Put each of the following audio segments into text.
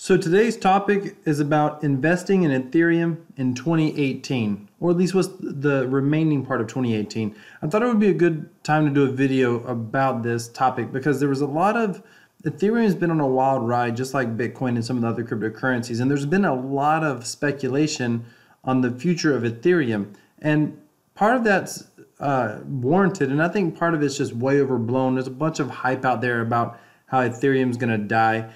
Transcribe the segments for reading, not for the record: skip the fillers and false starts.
So today's topic is about investing in Ethereum in 2018, or at least what's the remaining part of 2018. I thought it would be a good time to do a video about this topic because there was a lot of, Ethereum has been on a wild ride just like Bitcoin and some of the other cryptocurrencies, and there's been a lot of speculation on the future of Ethereum. And part of that's warranted, and I think part of it's just way overblown. There's a bunch of hype out there about how Ethereum's going to die.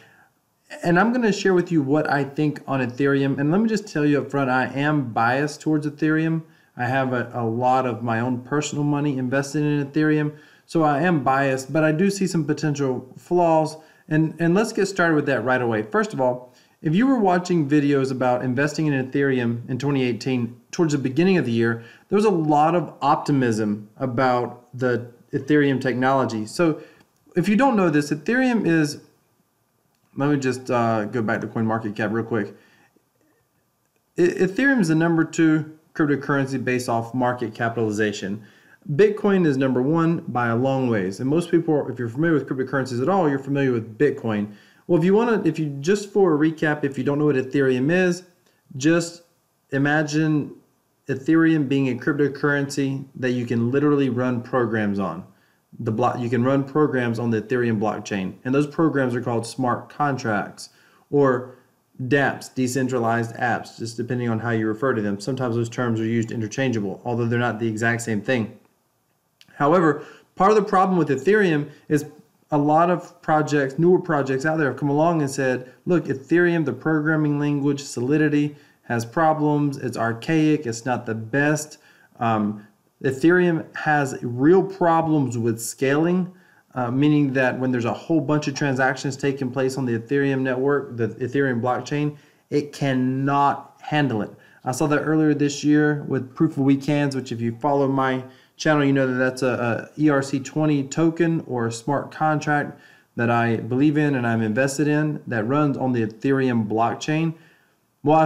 And I'm going to share with you what I think on Ethereum. And let me just tell you up front, I am biased towards Ethereum. I have a lot of my own personal money invested in Ethereum. So I am biased, but I do see some potential flaws. And let's get started with that right away. First of all, if you were watching videos about investing in Ethereum in 2018, towards the beginning of the year, there was a lot of optimism about the Ethereum technology. So if you don't know this, Ethereum is, let me just go back to CoinMarketCap real quick. Ethereum is the #2 cryptocurrency based off market capitalization. Bitcoin is #1 by a long ways. And most people, if you're familiar with cryptocurrencies at all, you're familiar with Bitcoin. Well, if you just for a recap, if you don't know what Ethereum is, just imagine Ethereum being a cryptocurrency that you can literally run programs on. You can run programs on the Ethereum blockchain, and those programs are called smart contracts or dApps, decentralized apps, just depending on how you refer to them. Sometimes those terms are used interchangeable, although they're not the exact same thing. However, part of the problem with Ethereum is a lot of projects, newer projects out there have come along and said, look, Ethereum, the programming language, Solidity, has problems. It's archaic. It's not the best. Ethereum has real problems with scaling, meaning that when there's a whole bunch of transactions taking place on the Ethereum network, the Ethereum blockchain, it cannot handle it. I saw that earlier this year with proof of weekends, which if you follow my channel, you know that that's a ERC20 token or a smart contract that I believe in and I'm invested in that runs on the Ethereum blockchain. Well,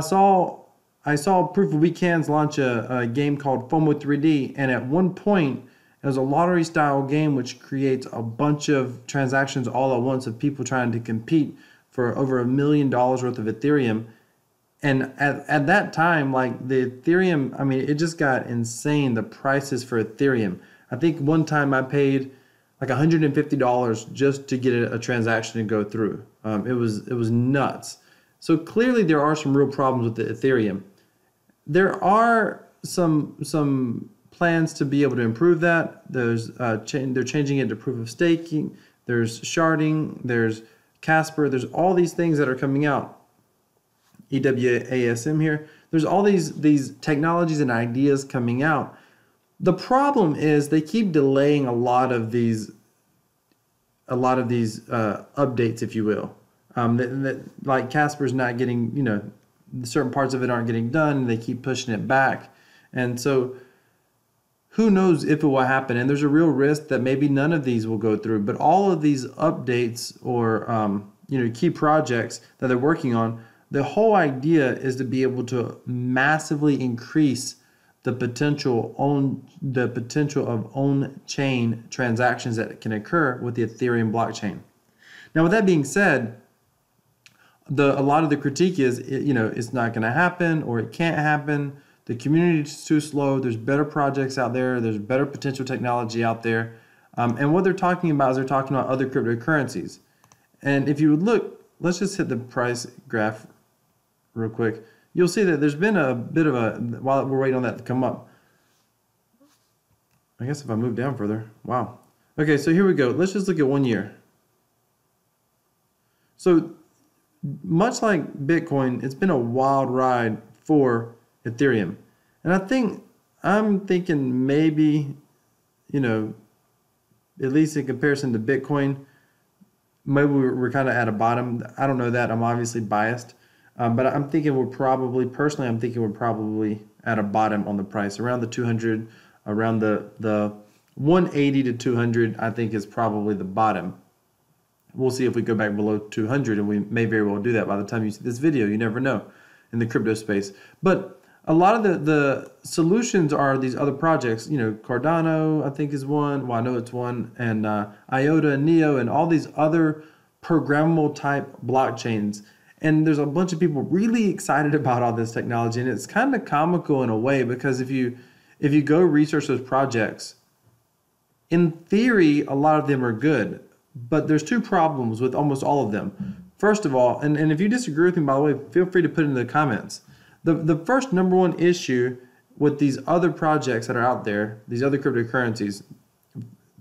I saw Proof of Weekends launch a game called FOMO 3D, and at one point it was a lottery style game which creates a bunch of transactions all at once of people trying to compete for over $1 million worth of Ethereum. And at that time, like the Ethereum, I mean, it just got insane, the prices for Ethereum. I think one time I paid like $150 just to get a transaction to go through. It was nuts. So clearly there are some real problems with the Ethereum. There are some plans to be able to improve that. There's they're changing it to proof of staking. There's sharding. There's Casper. There's all these things that are coming out. EWASM here. There's all these technologies and ideas coming out. The problem is they keep delaying a lot of these updates, if you will. Like Casper's not getting, certain parts of it aren't getting done, and they keep pushing it back. And so who knows if it will happen, and there's a real risk that maybe none of these will go through. But all of these updates or key projects that they're working on, the whole idea is to be able to massively increase the potential of on-chain transactions that can occur with the Ethereum blockchain. Now, with that being said, a lot of the critique is, it's not going to happen or it can't happen. The community is too slow. There's better projects out there. There's better potential technology out there. And what they're talking about is they're talking about other cryptocurrencies. And if you would look, let's just hit the price graph real quick. You'll see that there's been a bit of while we're waiting on that to come up. I guess if I move down further, wow. Okay, so here we go. Let's just look at 1 year. So much like Bitcoin, it's been a wild ride for Ethereum. And I'm thinking maybe, at least in comparison to Bitcoin, maybe we're kind of at a bottom. I don't know that. I'm obviously biased. But I'm thinking we're probably at a bottom on the price, around the 200, around the 180 to 200, I think is probably the bottom. We'll see if we go back below 200, and we may very well do that by the time you see this video. You never know in the crypto space. But a lot of the solutions are these other projects. Cardano, I think, is one. Well, I know it's one. And IOTA and NEO and all these other programmable type blockchains. And there's a bunch of people really excited about all this technology, and it's kind of comical in a way, because if you go research those projects, in theory, a lot of them are good, but there's two problems with almost all of them. First of all, and if you disagree with me, by the way, feel free to put it in the comments. The first number one issue with these other projects that are out there, these other cryptocurrencies,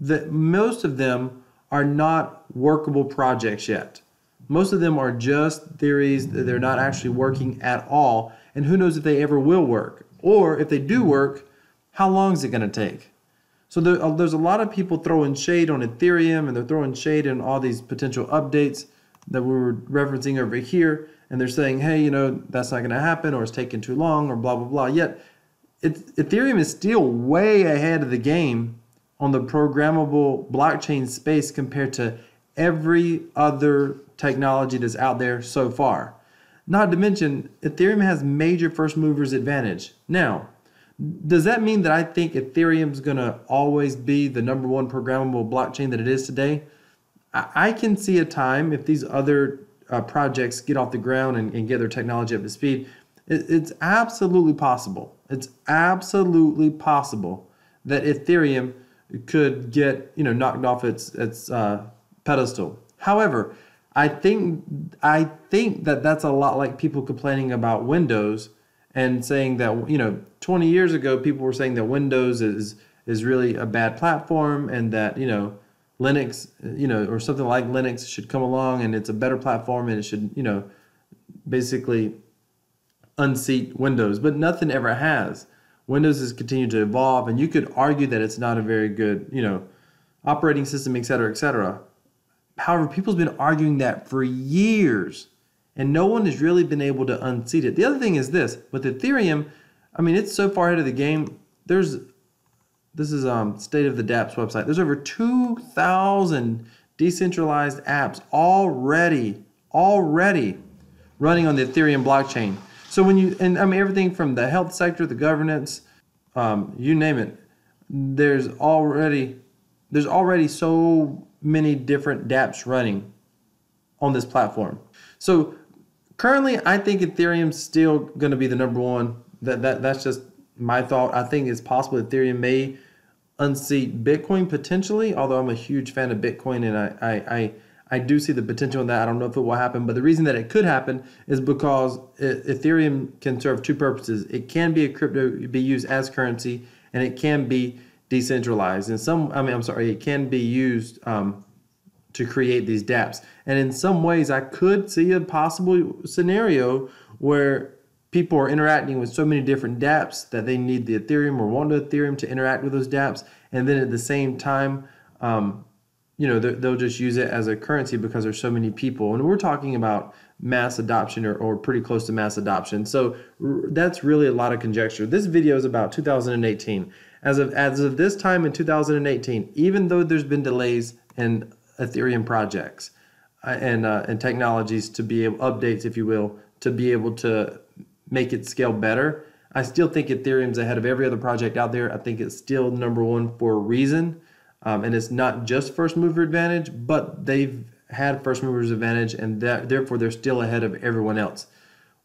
that most of them are not workable projects yet. Most of them are just theories. They're not actually working at all. And who knows if they ever will work? Or if they do work, how long is it going to take? So there's a lot of people throwing shade on Ethereum, and they're throwing shade on all these potential updates that we were referencing over here. And they're saying, hey, that's not going to happen, or it's taking too long, or blah, blah, blah. Yet Ethereum is still way ahead of the game on the programmable blockchain space compared to every other technology that's out there so far. Not to mention, Ethereum has major first movers advantage. Now, does that mean that I think Ethereum is going to always be the number one programmable blockchain that it is today? I can see a time, if these other projects get off the ground and get their technology up to speed, it's absolutely possible. It's absolutely possible that Ethereum could get knocked off its pedestal. However, I think that that's a lot like people complaining about Windows and saying that 20 years ago people were saying that Windows is really a bad platform, and that Linux or something like Linux should come along and it's a better platform, and it should basically unseat Windows. But nothing ever has. Windows has continued to evolve, and you could argue that it's not a very good operating system, etc., etc. However, people's been arguing that for years, and no one has really been able to unseat it. The other thing is this: with Ethereum, I mean, it's so far ahead of the game. This is State of the dApps website. There's over 2,000 decentralized apps already running on the Ethereum blockchain. So everything from the health sector, the governance, you name it, there's already so many different dApps running on this platform. So currently, I think Ethereum's still going to be the number one. That's just my thought. I think it's possible Ethereum may unseat Bitcoin potentially, although I'm a huge fan of Bitcoin, and I do see the potential in that. I don't know if it will happen, but the reason that it could happen is because Ethereum can serve two purposes. It can be be used as currency, and it can be decentralized. And it can be used to create these dApps. And in some ways, I could see a possible scenario where people are interacting with so many different dApps that they need the Ethereum or want the Ethereum to interact with those dApps. And then at the same time, they'll just use it as a currency because there's so many people. And we're talking about mass adoption or pretty close to mass adoption. So that's really a lot of conjecture. This video is about 2018. As of this time in 2018, even though there's been delays in Ethereum projects and technologies to be able, updates, if you will, to be able to make it scale better, I still think Ethereum's ahead of every other project out there. I think it's still number one for a reason. And it's not just first mover advantage, but they've had first movers advantage, and therefore they're still ahead of everyone else.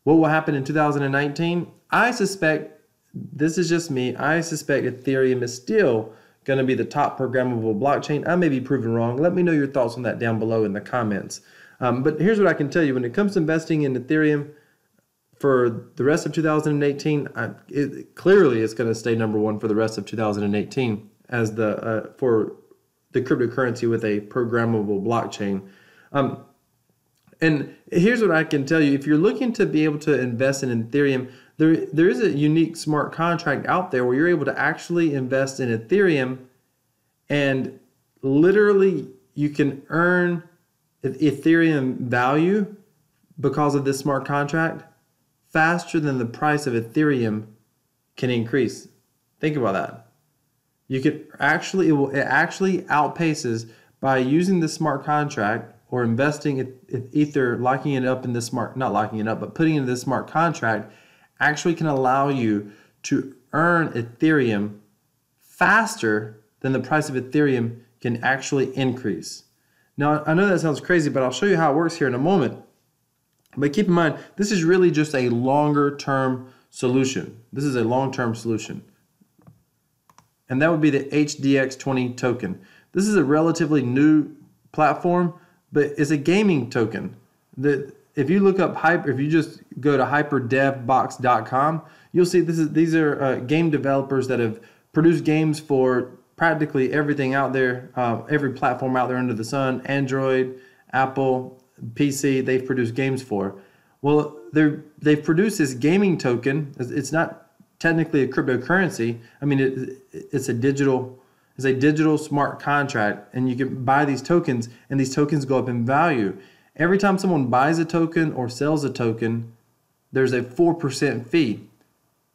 What will happen in 2019? I suspect, this is just me, I suspect Ethereum is still going to be the top programmable blockchain. I may be proven wrong. Let me know your thoughts on that down below in the comments. But here's what I can tell you. When it comes to investing in Ethereum for the rest of 2018, clearly it's going to stay number one for the rest of 2018 as for the cryptocurrency with a programmable blockchain. And here's what I can tell you. If you're looking to be able to invest in Ethereum, there is a unique smart contract out there where you're able to actually invest in Ethereum, and literally you can earn Ethereum value because of this smart contract faster than the price of Ethereum can increase. Think about that. You could actually, it actually outpaces by using the smart contract or investing Ether, locking it up in this smart, not locking it up, but putting it in this smart contract actually can allow you to earn Ethereum faster than the price of Ethereum can actually increase. Now, I know that sounds crazy, but I'll show you how it works here in a moment. But keep in mind, this is really just a longer term solution. This is a long-term solution. And that would be the HDX20 token. This is a relatively new platform, but it's a gaming token. If you look up if you just go to hyperdevbox.com, you'll see these are game developers that have produced games for practically everything out there, every platform out there under the sun, Android, Apple, PC, they've produced games for. Well, they've produced this gaming token. It's not technically a cryptocurrency. I mean, it's a digital smart contract, and you can buy these tokens, and these tokens go up in value. Every time someone buys a token or sells a token, there's a 4% fee.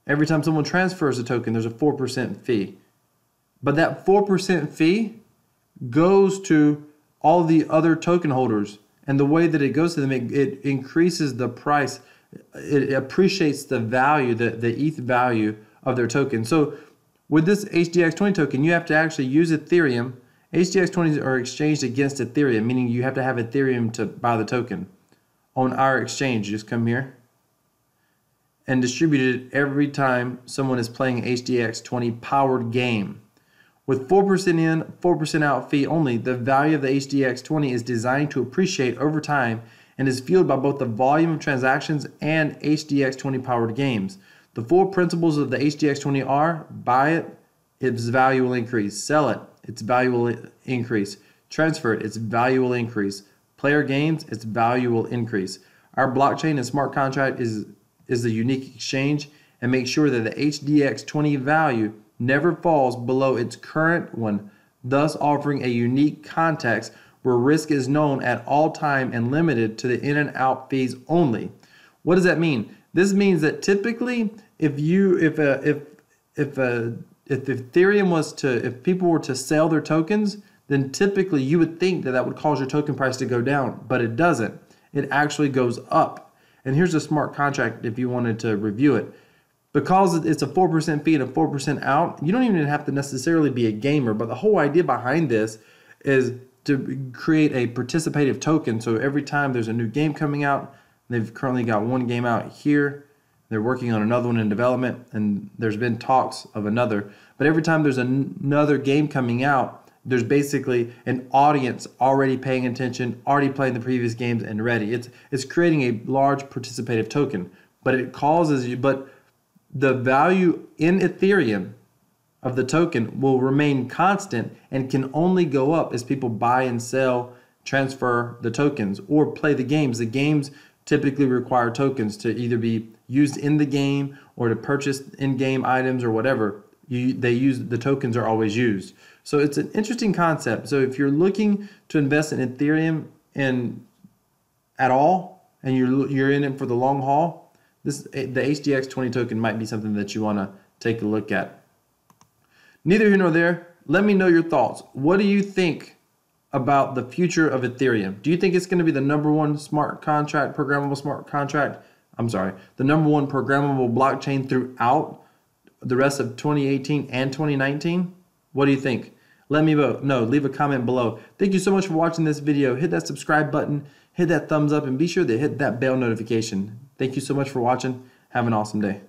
Every time someone transfers a token, there's a 4% fee. But that 4% fee goes to all the other token holders. And the way that it goes to them, it increases the price. It appreciates the value, the ETH value of their token. So with this HDX20 token, you have to actually use Ethereum. HDX20s are exchanged against Ethereum, meaning you have to have Ethereum to buy the token. On our exchange, just come here and distribute it every time someone is playing an HDX20 powered game. With 4% in, 4% out fee only, the value of the HDX20 is designed to appreciate over time and is fueled by both the volume of transactions and HDX20 powered games. The four principles of the HDX20 are: buy it, its value will increase; sell it, its value will increase; transfer it, its value will increase; player games, its value will increase. Our blockchain and smart contract is the unique exchange and makes sure that the HDX20 value never falls below its current one, thus offering a unique context where risk is known at all time and limited to the in and out fees only. What does that mean? This means that typically, if Ethereum was to, if people were to sell their tokens, then typically you would think that would cause your token price to go down, but it doesn't. It actually goes up. And here's a smart contract if you wanted to review it. Because it's a 4% fee and a 4% out, you don't even have to necessarily be a gamer, but the whole idea behind this is to create a participative token. So every time there's a new game coming out, they've currently got one game out here, they're working on another one in development, and there's been talks of another. But every time there's another game coming out, there's basically an audience already paying attention, already playing the previous games and ready. It's creating a large participative token, but it causes you, the value in Ethereum of the token will remain constant and can only go up as people buy and sell, transfer the tokens, or play the games. The games typically require tokens to either be used in the game or to purchase in-game items or whatever. The tokens are always used. So it's an interesting concept. So if you're looking to invest in Ethereum at all, and you're in it for the long haul, the HDX20 token might be something that you want to take a look at. Neither here nor there. Let me know your thoughts. What do you think about the future of Ethereum? Do you think it's going to be the #1 smart contract, programmable smart contract? I'm sorry, the #1 programmable blockchain throughout the rest of 2018 and 2019? What do you think? Let me know. Leave a comment below. Thank you so much for watching this video. Hit that subscribe button, hit that thumbs up, and be sure to hit that bell notification. Thank you so much for watching. Have an awesome day.